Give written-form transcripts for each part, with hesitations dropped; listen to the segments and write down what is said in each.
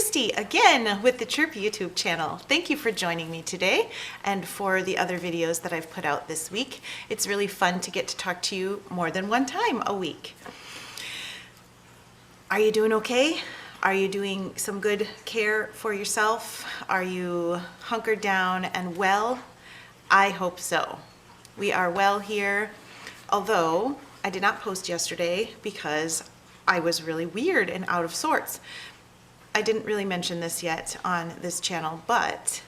Christy again with the Chirp YouTube channel. Thank you for joining me today and for the other videos that I've put out this week. It's really fun to get to talk to you more than one time a week. Are you doing okay? Are you doing some good care for yourself? Are you hunkered down and well? I hope so. We are well here, although I did not post yesterday because I was really weird and out of sorts. I didn't really mention this yet on this channel, but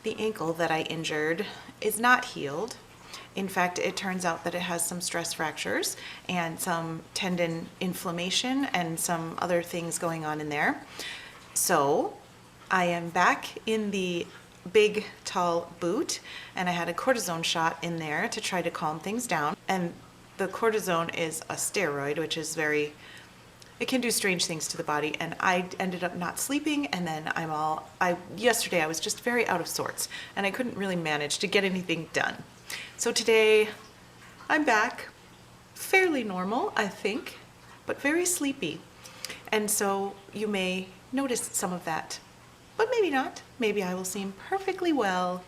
the ankle that I injured is not healed. In fact, it turns out that it has some stress fractures and some tendon inflammation and some other things going on in there. So I am back in the big, tall boot, and I had a cortisone shot in there to try to calm things down. And the cortisone is a steroid, which is it can do strange things to the body, and I ended up not sleeping, and then yesterday I was just very out of sorts, and I couldn't really manage to get anything done. So today I'm back, fairly normal, I think, but very sleepy. And so you may notice some of that, but maybe not. Maybe I will seem perfectly well.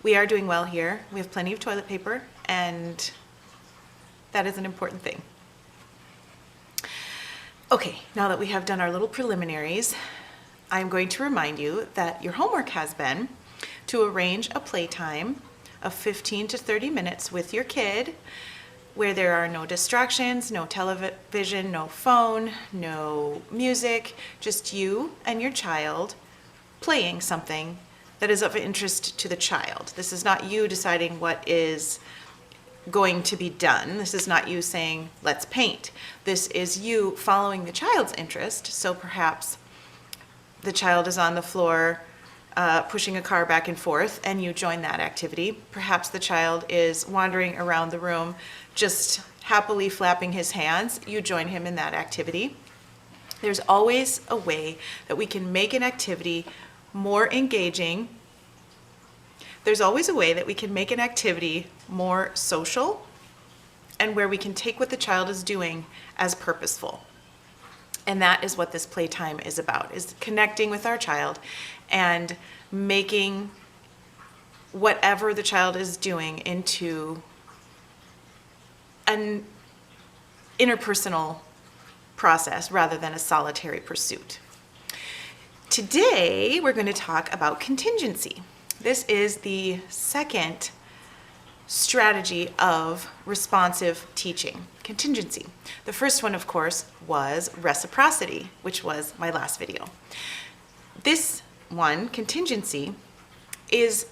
We are doing well here. We have plenty of toilet paper, and that is an important thing. Okay, now that we have done our little preliminaries, I'm going to remind you that your homework has been to arrange a playtime of 15 to 30 minutes with your kid where there are no distractions, no television, no phone, no music, just you and your child playing something that is of interest to the child. This is not you deciding what is going to be done. This is not you saying, let's paint. This is you following the child's interest. So perhaps the child is on the floor pushing a car back and forth, and you join that activity. Perhaps the child is wandering around the room just happily flapping his hands. You join him in that activity. There's always a way that we can make an activity more engaging. There's always a way that we can make an activity more social and where we can take what the child is doing as purposeful. And that is what this playtime is about, is connecting with our child and making whatever the child is doing into an interpersonal process rather than a solitary pursuit. Today, we're going to talk about contingency. This is the second strategy of responsive teaching, contingency. The first one, of course, was reciprocity, which was my last video. This one, contingency, is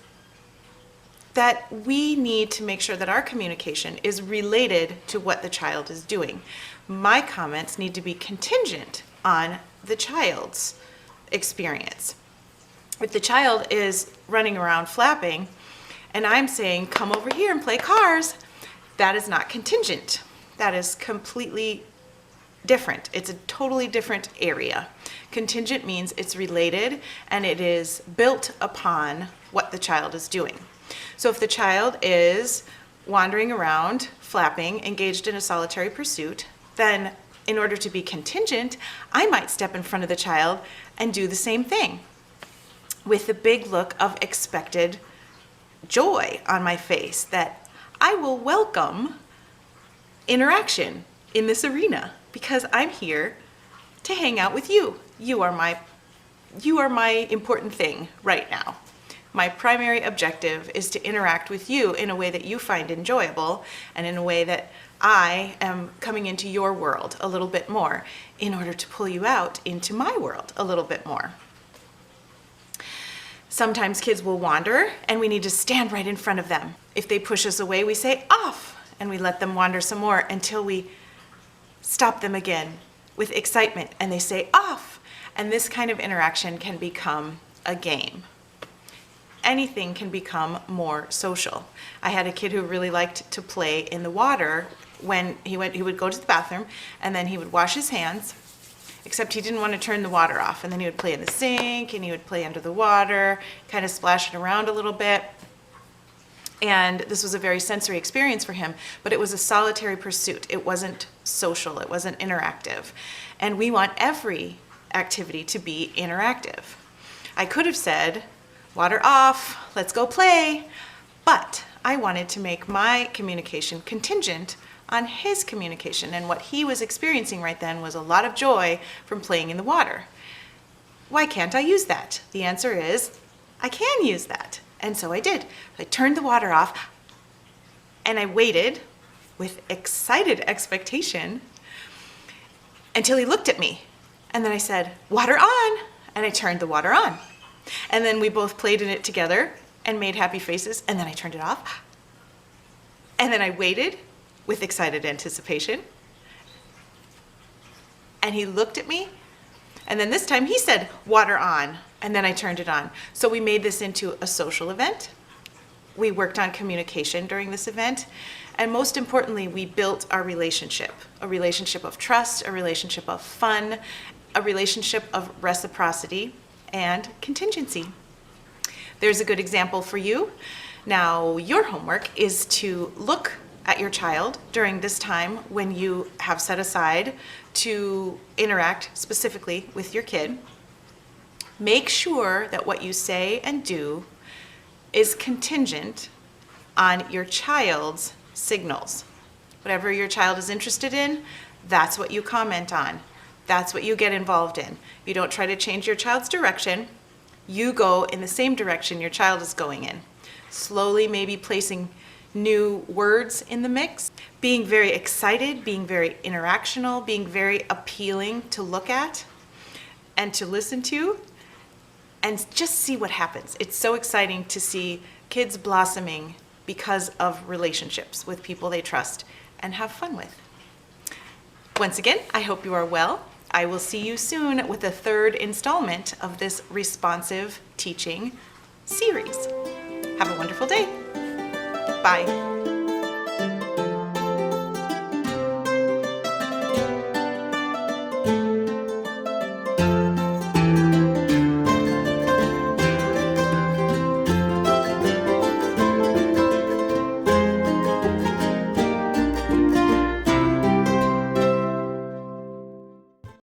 that we need to make sure that our communication is related to what the child is doing. My comments need to be contingent on the child's experience. If the child is running around flapping and I'm saying, come over here and play cars, that is not contingent. That is completely different. It's a totally different area. Contingent means it's related and it is built upon what the child is doing. So if the child is wandering around, flapping, engaged in a solitary pursuit, then in order to be contingent, I might step in front of the child and do the same thing with the big look of expected joy on my face that I will welcome interaction in this arena because I'm here to hang out with you. You are my important thing right now. My primary objective is to interact with you in a way that you find enjoyable and in a way that I am coming into your world a little bit more in order to pull you out into my world a little bit more. Sometimes kids will wander and we need to stand right in front of them. If they push us away, we say off and we let them wander some more until we stop them again with excitement and they say off. And this kind of interaction can become a game. Anything can become more social. I had a kid who really liked to play in the water when he would go to the bathroom and then he would wash his hands, except he didn't want to turn the water off. And then he would play in the sink and he would play under the water, kind of splash it around a little bit. And this was a very sensory experience for him, but it was a solitary pursuit. It wasn't social, it wasn't interactive. And we want every activity to be interactive. I could have said, water off, let's go play, but I wanted to make my communication contingent on his communication, and what he was experiencing right then was a lot of joy from playing in the water. Why can't I use that? The answer is, I can use that. And so I did. I turned the water off, and I waited with excited expectation until he looked at me. And then I said, water on, and I turned the water on. And then we both played in it together and made happy faces, and then I turned it off. And then I waited with excited anticipation. And he looked at me, and then this time he said, water on, and then I turned it on. So we made this into a social event. We worked on communication during this event, and most importantly, we built our relationship, a relationship of trust, a relationship of fun, a relationship of reciprocity and contingency. There's a good example for you. Now, your homework is to look at your child during this time when you have set aside to interact specifically with your kid. Make sure that what you say and do is contingent on your child's signals. Whatever your child is interested in, that's what you comment on. That's what you get involved in. You don't try to change your child's direction. You go in the same direction your child is going in. Slowly, maybe placing new words in the mix, being very excited, being very interactional, being very appealing to look at and to listen to, and just see what happens. It's so exciting to see kids blossoming because of relationships with people they trust and have fun with. Once again, I hope you are well. I will see you soon with the third installment of this responsive teaching series. Have a wonderful day. Bye.